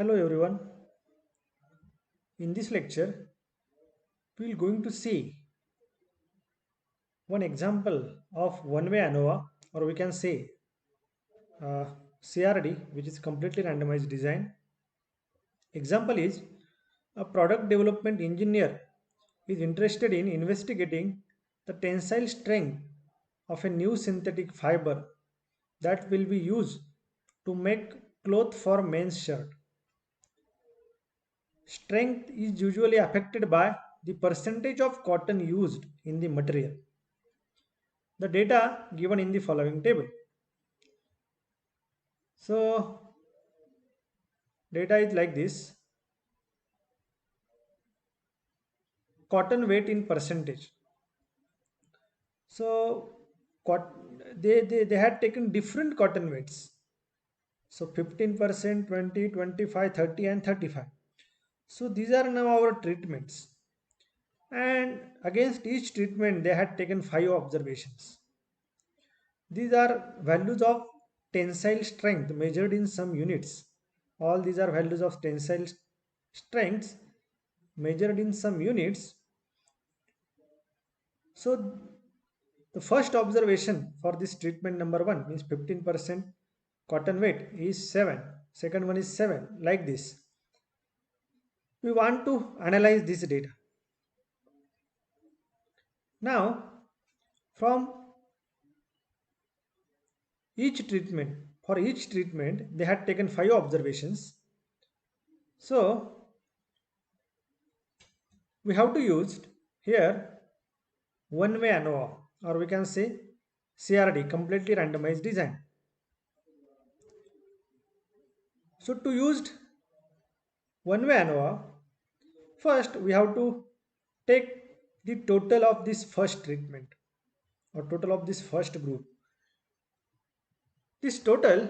Hello everyone. In this lecture, we are going to see one example of one-way ANOVA, or we can say uh, CRD, which is completely randomized design. Example is a product development engineer is interested in investigating the tensile strength of a new synthetic fiber that will be used to make cloth for men's shirt. Strength is usually affected by the percentage of cotton used in the material. The data given in the following table. So, data is like this: cotton weight in percentage. So, they had taken different cotton weights. So, 15%, 20, 25, 30, and 35. So, these are now our treatments. And against each treatment, they had taken 5 observations. These are values of tensile strength measured in some units. All these are values of tensile strengths measured in some units. So the first observation for this treatment number 1 means 15% cotton weight is 7. Second one is 7, like this. We want to analyze this data. Now, from for each treatment, they had taken 5 observations. So we have to use here one-way ANOVA, or we can say CRD, completely randomized design. So to use one-way ANOVA, first we have to take the total of this first treatment, or total of this first group. This total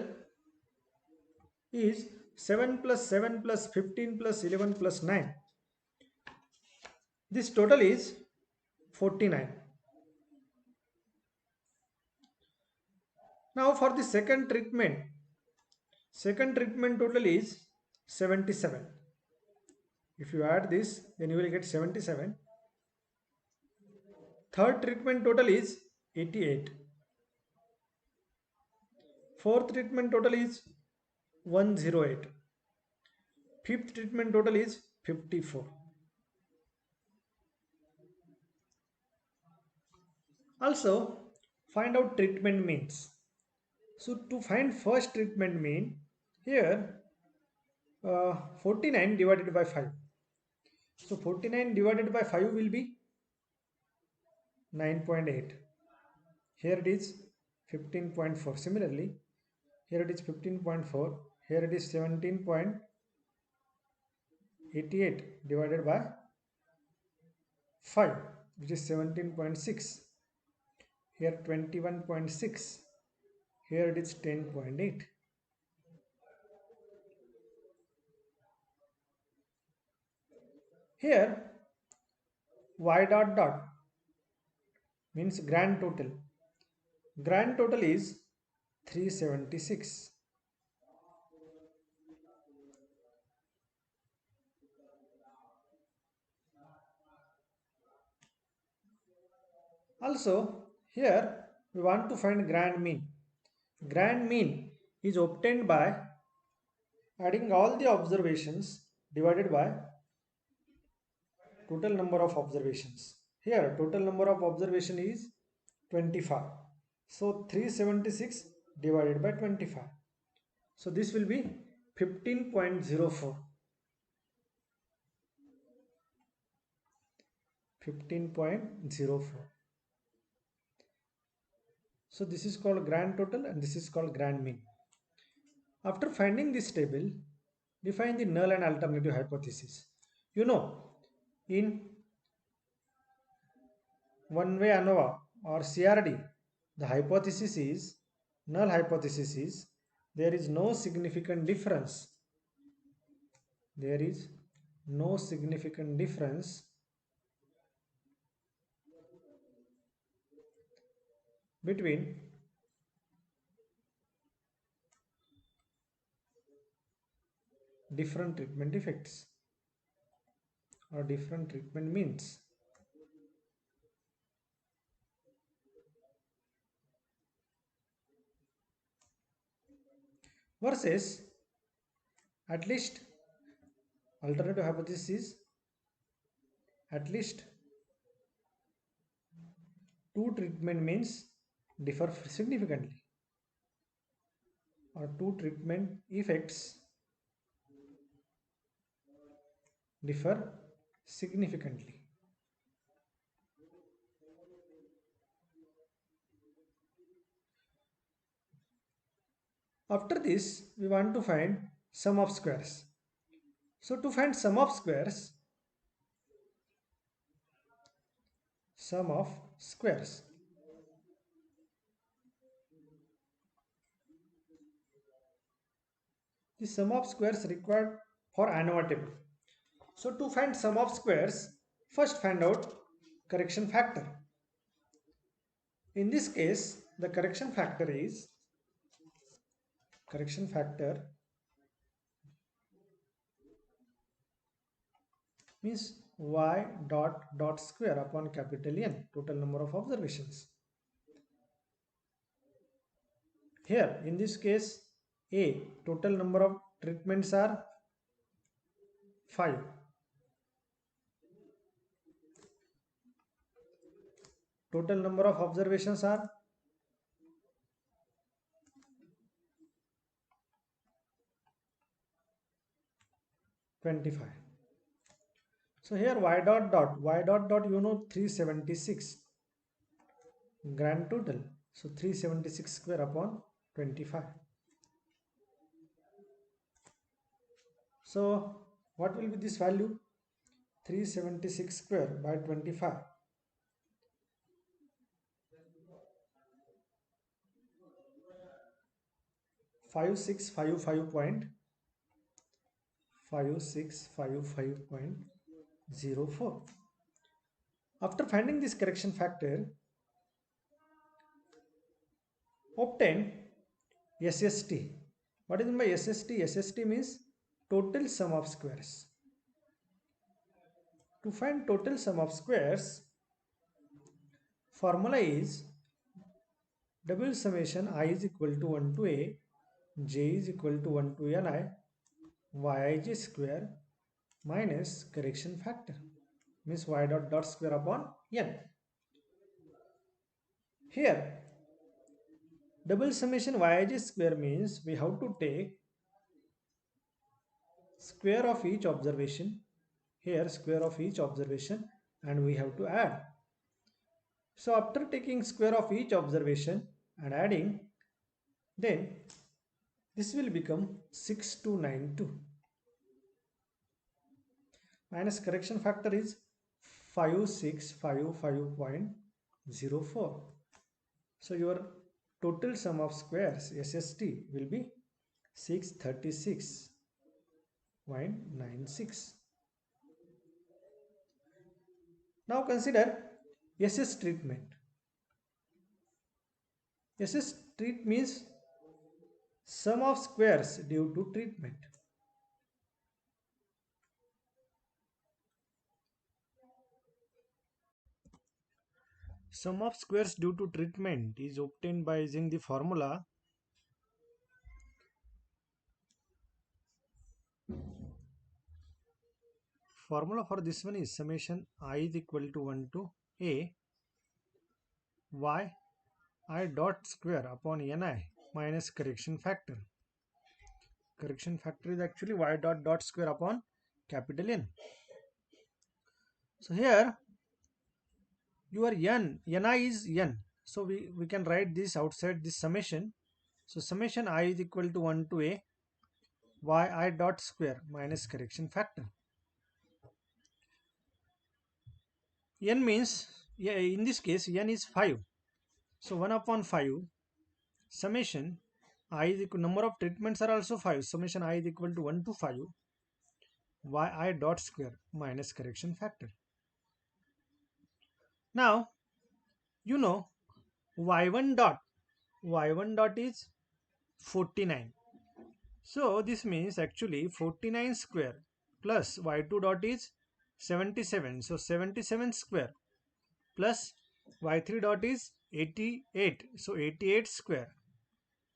is 7 plus 7 plus 15 plus 11 plus 9. This total is 49. Now for the second treatment total is 77. If you add this, then you will get 77. Third treatment total is 88. Fourth treatment total is 108. Fifth treatment total is 54. Also, find out treatment means. So to find first treatment mean, here 49 divided by 5. So 49 divided by 5 will be 9.8. Here it is 15.4. Similarly, here it is 15.4. Here it is 17.88 divided by 5, which is 17.6. Here 21.6. Here it is 10.8. Here y dot dot means grand total. Grand total is 376. Also, here we want to find grand mean. Grand mean is obtained by adding all the observations divided by total number of observations. Here total number of observation is 25. So 376 divided by 25. So this will be 15.04. 15.04. So this is called grand total and this is called grand mean. After finding this table, define the null and alternative hypothesis. You know, in one-way ANOVA or CRD, the hypothesis is, null hypothesis is, there is no significant difference. There is no significant difference between different treatment effects or different treatment means. Versus at least alternative hypothesis is at least two treatment means differ significantly or two treatment effects differ significantly. After this, we want to find sum of squares. So to find sum of squares, the sum of squares required for ANOVA table. So to find sum of squares, first find out correction factor. In this case, the correction factor means y dot square upon capital N, total number of observations. Here, in this case, A, total number of treatments are 5. Total number of observations are 25. So here y dot dot 376 grand total. So 376 square upon 25. So what will be this value? 376 square by 25. 5655.04. After finding this correction factor, obtain SST. What is meant by SST? SST means total sum of squares. To find total sum of squares, formula is double summation I is equal to 1 to A, J is equal to 1 to Ni, Yij square minus correction factor means y dot dot square upon N. Here double summation Yij square means we have to take square of each observation, here square of each observation, and we have to add. So after taking square of each observation and adding, then this will become 6292 minus correction factor is 5655.04. So your total sum of squares SST will be 636.96. Now consider SS treatment. SS treat means sum of squares due to treatment. Sum of squares due to treatment is obtained by using the formula for this one is summation I is equal to 1 to A y I dot square upon Ni minus correction factor. Correction factor is actually y dot dot square upon capital N. So here your Ni is N. So we can write this outside this summation. So summation I is equal to 1 to A yi dot square minus correction factor. N means, yeah, in this case N is 5. So 1 upon 5 summation I is equal, number of treatments are also 5. Summation I is equal to 1 to 5 yi dot square minus correction factor. Now you know y1 dot is 49. So this means actually 49 square plus y2 dot is 77. So 77 square plus y3 dot is 88. So 88 square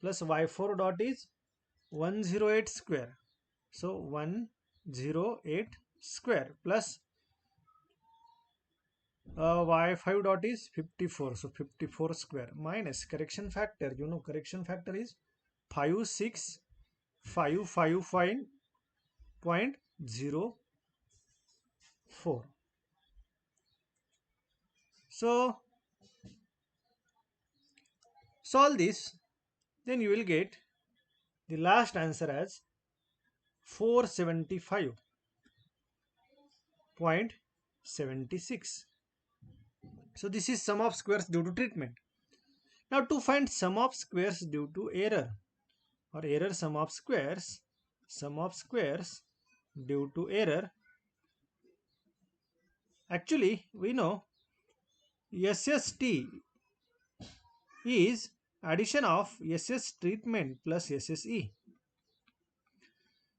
plus y4 dot is 108 square. So 108 square plus y5 dot is 54. So 54 square minus correction factor. You know correction factor is 56555.04. So solve this, then you will get the last answer as 475.76. So this is sum of squares due to treatment. Now to find sum of squares due to error or error sum of squares due to error, actually we know SST is addition of SS treatment plus SSE.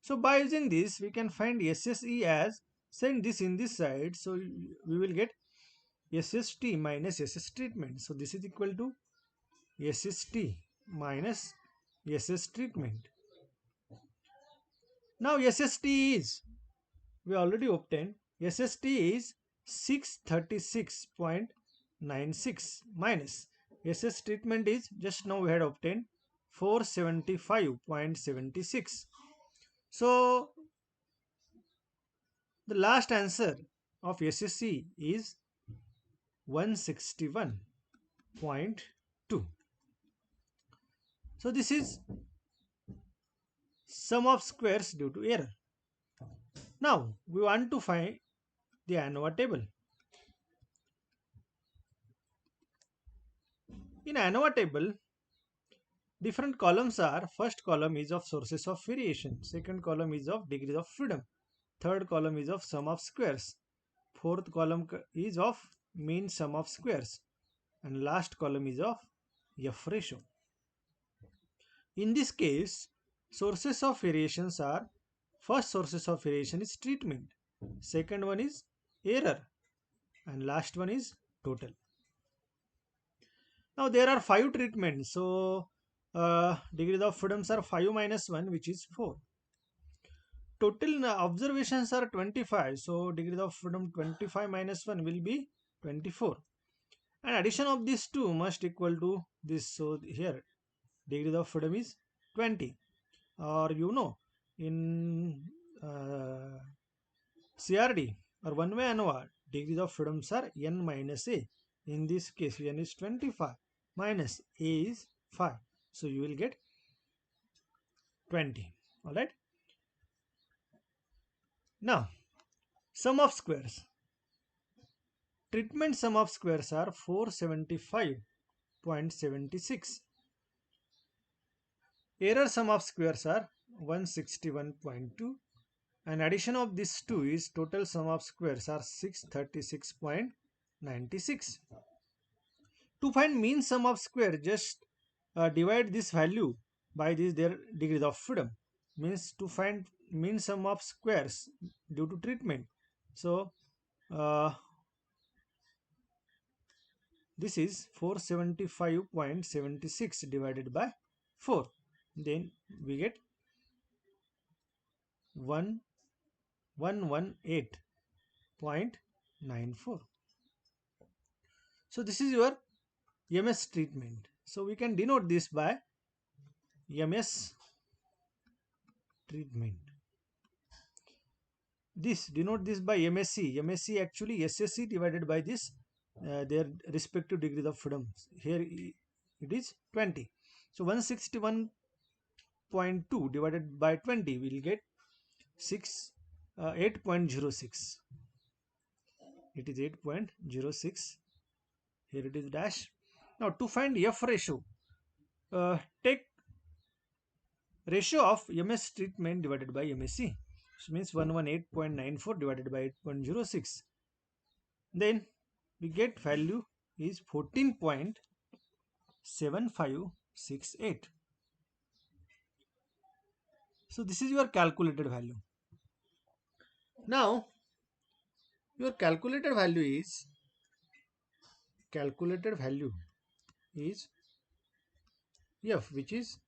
So by using this we can find SSE as, send this in this side, so we will get SST minus SS treatment. So this is equal to SST minus SS treatment. Now SST is, we already obtained, SST is 636.96 minus SS treatment is, just now we had obtained 475.76. So the last answer of SSC is 161.2. So this is sum of squares due to error. Now we want to find the ANOVA table. In ANOVA table, different columns are, first column is of sources of variation, second column is of degrees of freedom, third column is of sum of squares, fourth column is of mean sum of squares, and last column is of F ratio. In this case, sources of variations are, first sources of variation is treatment, second one is error, and last one is total. Now there are 5 treatments, so degrees of freedoms are 5 minus 1, which is 4. Total observations are 25, so degrees of freedom 25 minus 1 will be 24. And addition of these two must equal to this, so here degrees of freedom is 20. Or you know, in CRD or one way ANOVA, degrees of freedoms are n minus a. In this case, n is 25 minus a is 5. So you will get 20. Alright. Now, sum of squares. Treatment sum of squares are 475.76. Error sum of squares are 161.2. And addition of these two is total sum of squares are 636.96. To find mean sum of square, just divide this value by this their degrees of freedom. Means to find mean sum of squares due to treatment. So this is 475.76 divided by 4. Then we get 1118.94. So this is your MS treatment. So we can denote this by MS treatment. Denote this by MSC. MSC actually SSC divided by this their respective degrees of freedom. Here it is 20. So 161.2 divided by 20 will get 8.06. It is 8.06. Here it is dash. Now to find F ratio, take ratio of MS treatment divided by MSC. Which means 118.94 divided by 8.06. Then we get value is 14.7568. So this is your calculated value. Now your calculated value is F, which is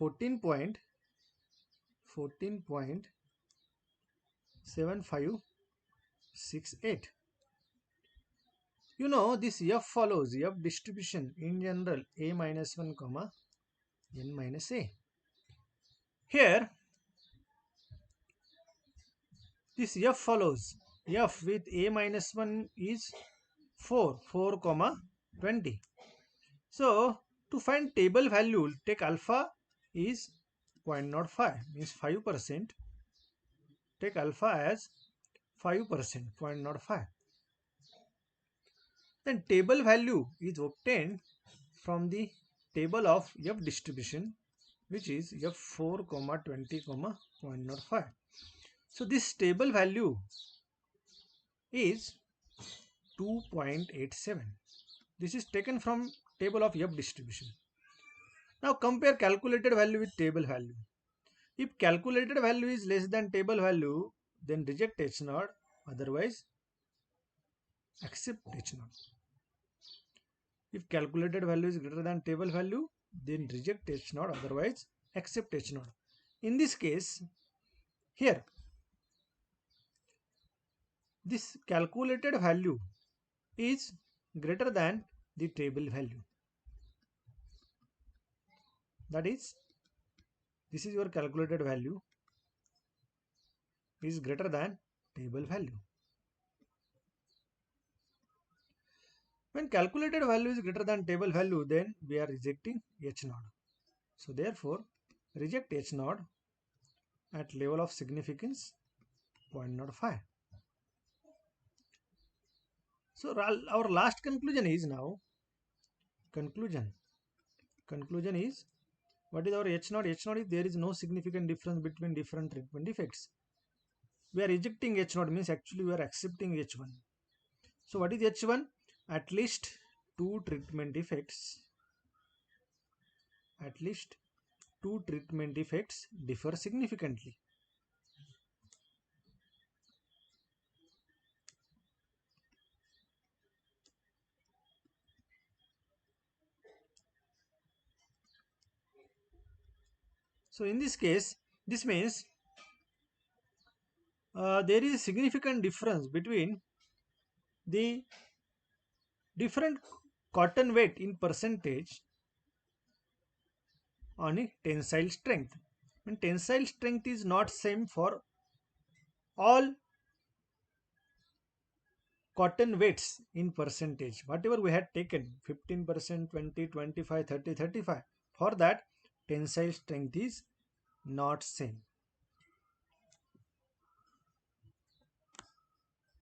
14.7568. You know this F follows F distribution in general a minus 1 comma n minus a. Here this F follows F with a minus 1 is 4 comma 20. So to find table value, take alpha is 0.05, means 5%. Take alpha as 5%, 0.05. Then table value is obtained from the table of F distribution, which is F4 comma 20 comma 0.05. So this table value is 2.87. This is taken from table of F distribution. Now compare calculated value with table value. If calculated value is less than table value, then reject H naught, otherwise accept H naught. If calculated value is greater than table value, then reject H naught, otherwise accept H naught. In this case, here, this calculated value is greater than the table value. That is, this is your calculated value is greater than table value. When calculated value is greater than table value, then we are rejecting H naught. So therefore, reject H naught at level of significance 0.05. So our last conclusion is now, conclusion is, what is our H naught? H naught is there is no significant difference between different treatment effects. We are rejecting H naught means actually we are accepting H1. So what is H1? At least two treatment effects differ significantly. So in this case, this means there is a significant difference between the different cotton weight in percentage on a tensile strength. And tensile strength is not same for all cotton weights in percentage. Whatever we had taken 15%, 20, 25, 30, 35. For that tensile strength is not same.